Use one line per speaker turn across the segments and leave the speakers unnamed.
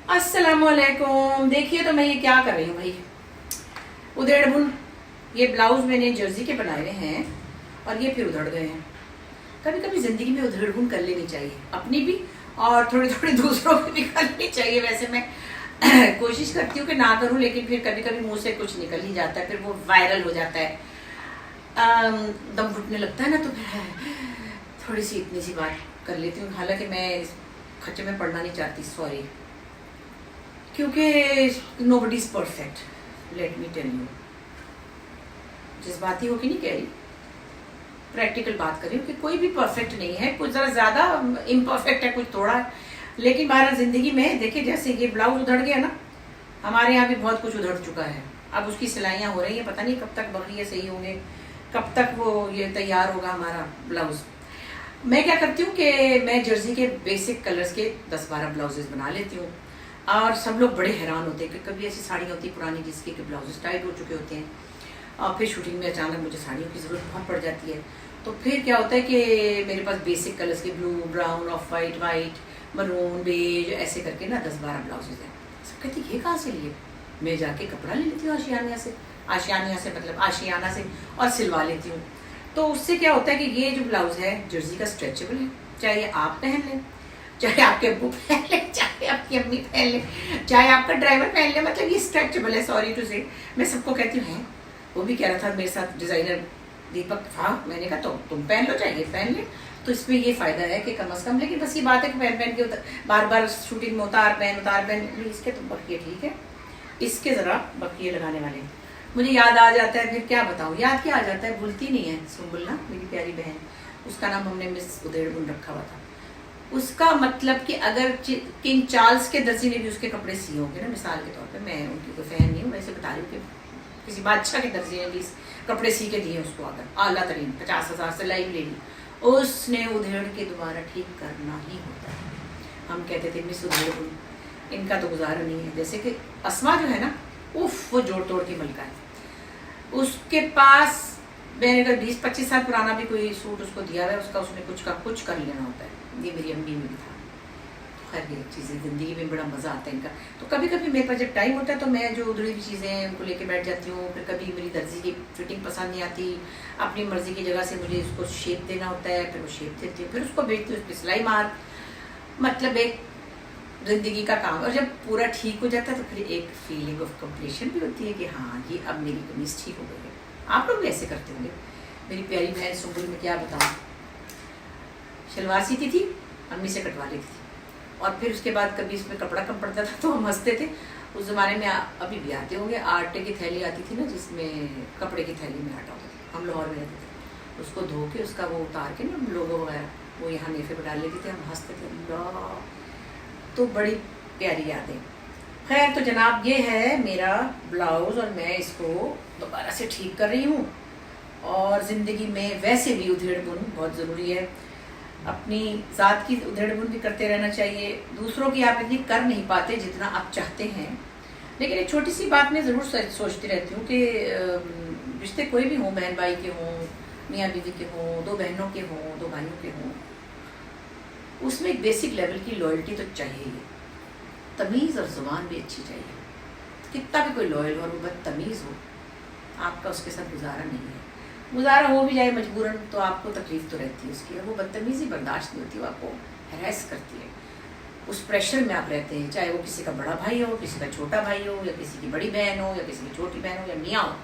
अस्सलाम वालेकुम। देखिए तो मैं ये क्या कर रही हूँ भाई, उधेड़ बुन। ये ब्लाउज मैंने जर्सी के बनाए हुए हैं और ये फिर उधड़ गए हैं। कभी कभी जिंदगी में उधेड़ बुन कर लेनी चाहिए, अपनी भी और थोड़ी थोड़ी दूसरों की भी करनी चाहिए। वैसे मैं कोशिश करती हूँ कि ना करूँ, लेकिन फिर कभी कभी मुंह से कुछ निकल ही जाता है, फिर वो वायरल हो जाता है, दम घुटने लगता है ना, तो फिर थोड़ी सी इतनी सी बात कर लेती हूँ। हालांकि मैं इस खच्चे में पढ़ना नहीं चाहती, सॉरी, क्योंकि nobody is perfect, let me tell you. जिस बात ही होगी नहीं कह रही, प्रैक्टिकल बात कर रही हूँ कि कोई भी परफेक्ट नहीं है, कुछ ज़रा ज़्यादा इम्परफेक्ट है, कुछ थोड़ा। लेकिन बहरहाल ज़िंदगी में देखिए, जैसे ये ब्लाउज उधड़ गया ना, हमारे यहाँ भी बहुत कुछ उधड़ चुका है। अब उसकी सिलाइयाँ हो रही हैं, पता नहीं कब तक बकरियाँ सही होंगे, कब तक वो ये तैयार होगा हमारा ब्लाउज। मैं क्या करती हूँ कि मैं जर्सी के बेसिक कलर्स के 10-12 ब्लाउजेज बना लेती हूँ, और सब लोग बड़े हैरान होते हैं कि कभी ऐसी साड़ी होती है पुरानी जिसके ब्लाउजेस टाइट हो चुके होते हैं, और फिर शूटिंग में अचानक मुझे साड़ियों की ज़रूरत बहुत पड़ जाती है। तो फिर क्या होता है कि मेरे पास बेसिक कलर्स के blue, brown, off white, white, maroon, beige, ऐसे करके ना 10-12 ब्लाउजेज हैं। सब कहती ये कहाँ से लिए? मैं जाके कपड़ा ले लेती हूँ आशियाना से मतलब आशियाना से, और सिलवा लेती हूँ। तो उससे क्या होता है कि ये जो ब्लाउज है जर्सी का स्ट्रेचेबल है, चाहे आप पहन लें, चाहे आपके अब्बू पहन ले, चाहे आपकी अम्मी पहन ले, चाहे आपका ड्राइवर पहन ले, मतलब ये स्ट्रेचेबल है। सॉरी टू से, मैं सबको कहती हूँ। है वो भी कह रहा था मेरे साथ डिज़ाइनर दीपक, हाँ मैंने कहा तो तुम पहन लो, चाहिए पहन ले। तो इसमें ये फ़ायदा है कि कम से कम, लेकिन बस ये बात है कि पहन के बार बार शूटिंग में उतार पहन। इसके तो बकिए ठीक है, इसके ज़रा बकिए लगाने वाले हैं। मुझे याद आ जाता है, फिर क्या बताऊँ, याद क्या आ जाता है, भूलती नहीं है सुम्बुल ना, मेरी प्यारी बहन, उसका नाम हमने मिस उधेड़ बुन रखा हुआ था। उसका मतलब कि अगर किंग चार्ल्स के दर्जी ने भी उसके कपड़े सिए होंगे ना, मिसाल के तौर पे, मैं उनकी कोई फैन नहीं हूँ, वैसे बता रही हूँ कि किसी बादशाह के दर्जी ने भी कपड़े सी के दिए उसको, अगर आला तरीन 50,000 से लाइव ले ली, उसने उधेड़ के दोबारा ठीक करना ही होता है। हम कहते थे मिस उधेड़ बुन, इनका तो गुजारा नहीं है। जैसे कि अस्मा जो है ना, उफ, वो जोड़ तोड़ के मलका है। उसके पास मैंने अगर 20-25 साल पुराना भी कोई सूट उसको दिया हुआ है, उसका उसने कुछ का कुछ कर लेना होता है। ये मेरी अम्मी में भी था। तो खैर ये चीज़ें ज़िंदगी में बड़ा मज़ा आता है इनका। तो कभी कभी मेरे पास जब टाइम होता है तो मैं जो उधड़ी हुई चीज़ें हैं उनको लेके बैठ जाती हूँ। फिर कभी मेरी दर्जी की फिटिंग पसंद नहीं आती, अपनी मर्ज़ी की जगह से मुझे उसको शेप देना होता है, फिर वो शेप देती हूँ, फिर उसको बेचती हूँ, उस पर सिलाई मार, मतलब एक ज़िंदगी का काम। और जब पूरा ठीक हो जाता है तो फिर एक फीलिंग ऑफ कंप्लीशन भी होती है कि हाँ ये अब मेरी कमीज़ ठीक हो गई है। आप लोग भी ऐसे करते होंगे। मेरी प्यारी बहन सुम्बुल में क्या बताऊँ, शलवार सीती थी, अम्मी से कटवा लेती थी, और फिर उसके बाद कभी इसमें कपड़ा कम पड़ता था तो हम हंसते थे। उस ज़माने में अभी भी आते होंगे, आटे की थैली आती थी ना, जिसमें कपड़े की थैली में आटा होता था, हम लाहौर में रहते थे, उसको धो के उसका वो उतार के ना लोगो वगैरह वो यहाँ नेफे पर डाल लेते थे, हम हंसते थे। अल्लाह, तो बड़ी प्यारी यादें। खैर तो जनाब, ये है मेरा ब्लाउज़ और मैं इसको दोबारा से ठीक कर रही हूँ। और ज़िंदगी में वैसे भी उधेड़ बुन बहुत ज़रूरी है, अपनी ज़ात की उधेड़ बुन भी करते रहना चाहिए। दूसरों की आप इतनी कर नहीं पाते जितना आप चाहते हैं, लेकिन एक छोटी सी बात मैं ज़रूर सोचती रहती हूँ कि रिश्ते कोई भी हों, बहन भाई के हों, मियाँ बीवी के हों, 2 बहनों के हों, 2 भाइयों के हों, उसमें एक बेसिक लेवल की लॉयल्टी तो चाहिए ही। तमीज़ और ज़ुबान भी अच्छी चाहिए। कितना भी कोई लॉयल हो और वो बदतमीज़ हो, आपका उसके साथ गुजारा नहीं है। गुजारा हो भी जाए मजबूरन तो आपको तकलीफ तो रहती है उसकी, और वो बदतमीज़ी बर्दाश्त नहीं होती, वो आपको हैरेस करती है। उस प्रेशर में आप रहते हैं, चाहे वो किसी का बड़ा भाई हो, किसी का छोटा भाई हो, या किसी की बड़ी बहन हो, या किसी की छोटी बहन हो, या मियाँ हो,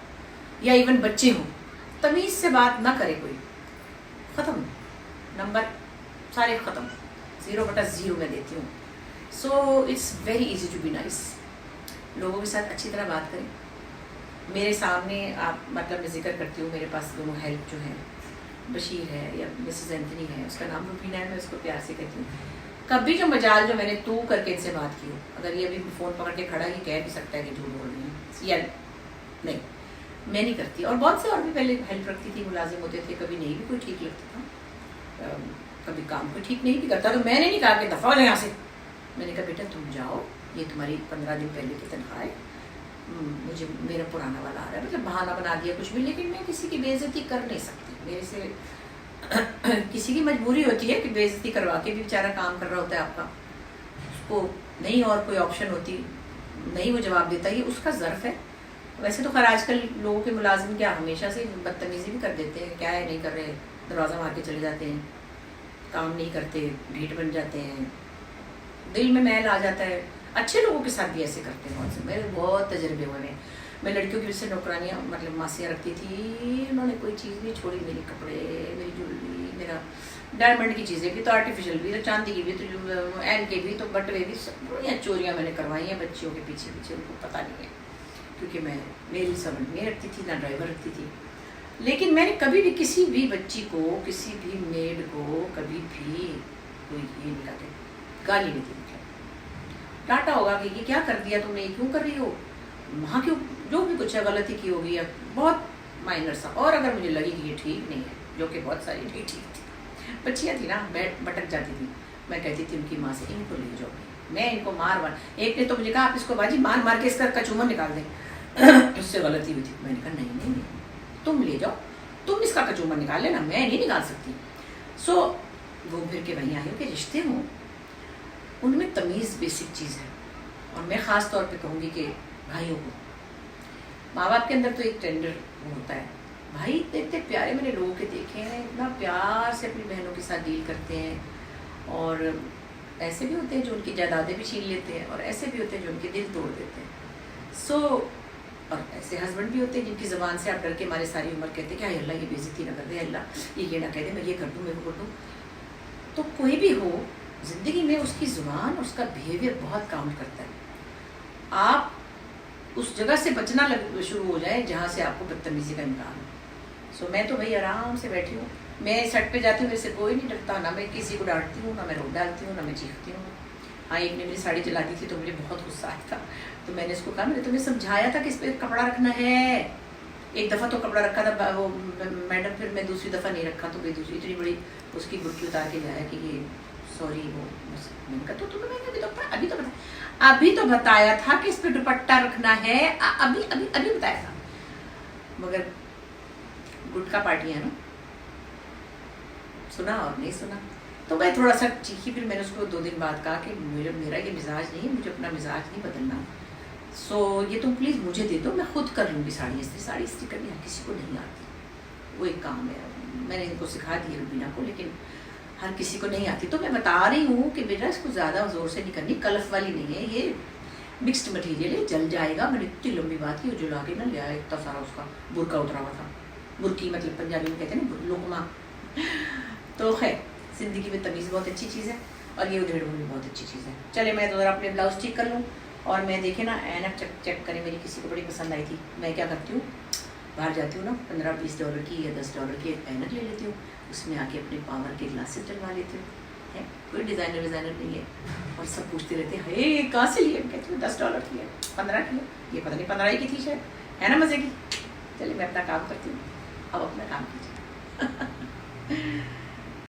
या इवन बच्चे हों। तमीज़ से बात ना करे कोई, ख़त्म, नंबर सारे ख़त्म, 0/0 मैं देती हूँ। So it's very easy to be nice. लोगों के साथ अच्छी तरह बात करें। मेरे सामने आप, मतलब मैं जिक्र करती हूँ, मेरे पास दोनों हेल्प जो है, बशीर है या मिसेस एंथनी है, उसका नाम रुबीना है, मैं उसको प्यार से कहती हूँ। कभी जो मजाल जो मैंने तू करके इनसे बात की हो, अगर ये अभी फ़ोन पकड़ के खड़ा ही कह भी सकता है कि झूठ बोल रही है या नहीं, मैं नहीं करती। और बहुत से और भी पहले हेल्प रखती थी, मुलाजिम होते थे, कभी नहीं भी कोई ठीक लगता था, कभी काम कोई ठीक नहीं भी करता, तो मैंने नहीं कहा कि दफ़ा हो जाए यहाँ से। मैंने कहा बेटा तुम जाओ, ये तुम्हारी 15 दिन पहले की तनख्वाह है, मुझे मेरा पुराना वाला आ रहा है, मतलब बहाना बना दिया कुछ भी, लेकिन मैं किसी की बेइज्जती कर नहीं सकती। मेरे से किसी की मजबूरी होती है कि बेइज्जती करवा के भी बेचारा काम कर रहा होता है आपका, उसको نہیں اور کوئی آپشن ہوتی، نہیں وہ جواب دیتا، یہ اس کا ظرف ہے. ویسے تو خیر آج کل لوگوں کے ملازم کیا ہمیشہ سے بدتمیزی بھی کر دیتے ہیں، کیا ہے نہیں کر رہے، دروازہ مار کے چلے جاتے ہیں، کام نہیں کرتے، ڈھیٹ بن جاتے ہیں، دل میں میل آ جاتا ہے. اچھے لوگوں کے ساتھ بھی ایسے کرتے ہیں بہت سے، میرے بہت تجربے ہوئے ہیں. میں لڑکیوں کی وجہ سے نوکرانیاں مطلب ماسیاں رکھتی تھی، انہوں نے کوئی چیز نہیں چھوڑی، میرے کپڑے، میری جویلری، میرا ڈائمنڈ کی چیزیں بھی تو آرٹیفیشیل بھی تو چاندی کی بھی تو این کے بھی تو بٹوے بھی، سب بڑی چوریاں میں نے کروائی ہیں بچیوں کے پیچھے پیچھے، ان کو پتہ نہیں ہے کیونکہ میں میری سرونٹ نہیں رکھتی تھی، نہ ڈرائیور رکھتی تھی. لیکن میں نے کبھی بھی کسی بھی بچی کو، کسی بھی میڈ کو کبھی بھی کوئی یہ نہیں کہتے، گالی نہیں دی. ڈانٹا ہوگا کہ یہ کیا کر دیا تم نے، یہ کیوں کر رہی ہو وہاں، کیوں جو بھی کچھ ہے غلطی کی ہوگی یا بہت مائنر سا. اور اگر مجھے لگی کہ یہ ٹھیک نہیں ہے، جو کہ بہت ساری نہیں ٹھیک تھی، بچیاں تھی نا بٹک جاتی تھی، میں کہتی تھی ان کی ماں سے ان کو لے جاؤ، میں ان کو مار مار. ایک نے تو مجھے کہا آپ اس کو باجی مار مار کے اس کا کچومر نکال دیں. اس سے غلطی ہوئی تھی. میں نے کہا نہیں نہیں نہیں، تم لے جاؤ، تم اس کا کچومر نکال لینا، میں نہیں نکال سکتی. سو وہ پھر کے وہیں آئے کہ رشتے ہوں ان میں تمیز بیسک چیز ہے. اور میں خاص طور پہ کہوں گی کہ بھائیوں کو، ماں باپ کے اندر تو ایک ٹینڈر ہوتا ہے، بھائی اتنے پیارے میں نے لوگوں کے دیکھے ہیں، اتنا پیار سے اپنی بہنوں کے ساتھ ڈیل کرتے ہیں. اور ایسے بھی ہوتے ہیں جو ان کی جائیدادیں بھی چھین لیتے ہیں، اور ایسے بھی ہوتے ہیں جو ان کے دل توڑ دیتے ہیں. سو اور ایسے ہسبینڈ بھی ہوتے ہیں جن کی زبان سے آپ ڈر کے ہمارے ساری عمر کہتے ہیں کہ اللہ یہ بے عزتی نہ کر دے، اللہ یہ نہ کہہ دے، میں یہ کر دوں، میں وہ کر دوں. تو کوئی بھی ہو زندگی میں اس کی زبان، اس کا بیہیویئر بہت کاؤنٹ کرتا ہے. آپ اس جگہ سے بچنا شروع ہو جائے جہاں سے آپ کو بدتمیزی کا امکان ہو. سو میں تو بھائی آرام سے بیٹھی ہوں، میں سیٹ پہ جاتی ہوں، میرے سے کوئی نہیں ڈرتا، نہ میں کسی کو ڈانٹتی ہوں، نہ میں روڈ ڈالتی ہوں، نہ میں چیختی ہوں. ہاں ایک نے میری ساڑی جلا دی تھی تو مجھے بہت غصہ آیا تھا، تو میں نے اس کو کہا میں نے تمہیں سمجھایا تھا کہ اس پہ کپڑا رکھنا ہے. ایک دفعہ تو کپڑا رکھا تھا وہ میڈم، پھر میں دوسری دفعہ نہیں رکھا تو کوئی دوسری اتنی بڑی اس کی برقی اتار کے لایا کہ یہ سوری. وہ میں نے کہا تو تمہیں ابھی تو بتایا تھا کہ اس پہ دوپٹہ رکھنا ہے، ابھی ابھی ابھی بتایا تھا. مگر گٹکا پارٹی ہے نا، سنا اور نہیں سنا. تو میں تھوڑا سا چیخی، پھر میں نے اس کو 2 دن بعد کہا کہ میرا یہ مزاج نہیں ہے، مجھے اپنا مزاج نہیں بدلنا. سو یہ تم پلیز مجھے دے دو، میں خود کر لوں گی ساڑی استری. ساڑی استری کرنی ہر کسی کو نہیں آتی، وہ ایک کام ہے، میں نے ان کو سکھا دیا روبینہ کو، لیکن ہر کسی کو نہیں آتی. تو میں بتا رہی ہوں کہ بیٹا اس کو زیادہ زور سے نہیں کرنی، کلف والی نہیں ہے، یہ مکسڈ مٹیریل ہے، جل جائے گا. میں نے اتنی لمبی بات کی، وہ جلا کے نہ لیا اتنا سارا اس کا برقع اترا ہوا تھا. برقی مطلب پنجابی میں کہتے ہیں نا لقمہ. تو خیر زندگی میں تمیز بہت اچھی چیز ہے، اور یہ ادھیڑ بھی بہت اچھی چیز ہے. چلے میں ذرا اپنے بلاؤز ٹھیک کر لوں، اور میں دیکھیں نا اینک چیک کریں، میری کسی کو بڑی پسند آئی تھی. میں کیا کرتی ہوں، باہر جاتی ہوں نا $15-20 کی یا $10 کی ایک اینک لے لیتی ہوں، اس میں آ کے اپنے پاور کے گلاسز ڈلوا لیتی ہوں. کوئی ڈیزائنر نہیں ہے. اور سب پوچھتے رہتے ہیں ہے کہاں سے لیے، کہتی ہوں $10 کی ہے، 15 کی ہے، یہ پتہ نہیں 15 کی تھی شاید، ہے نا مزے کی. چلیے میں اپنا کام کرتی ہوں، اب اپنا کام کیجیے.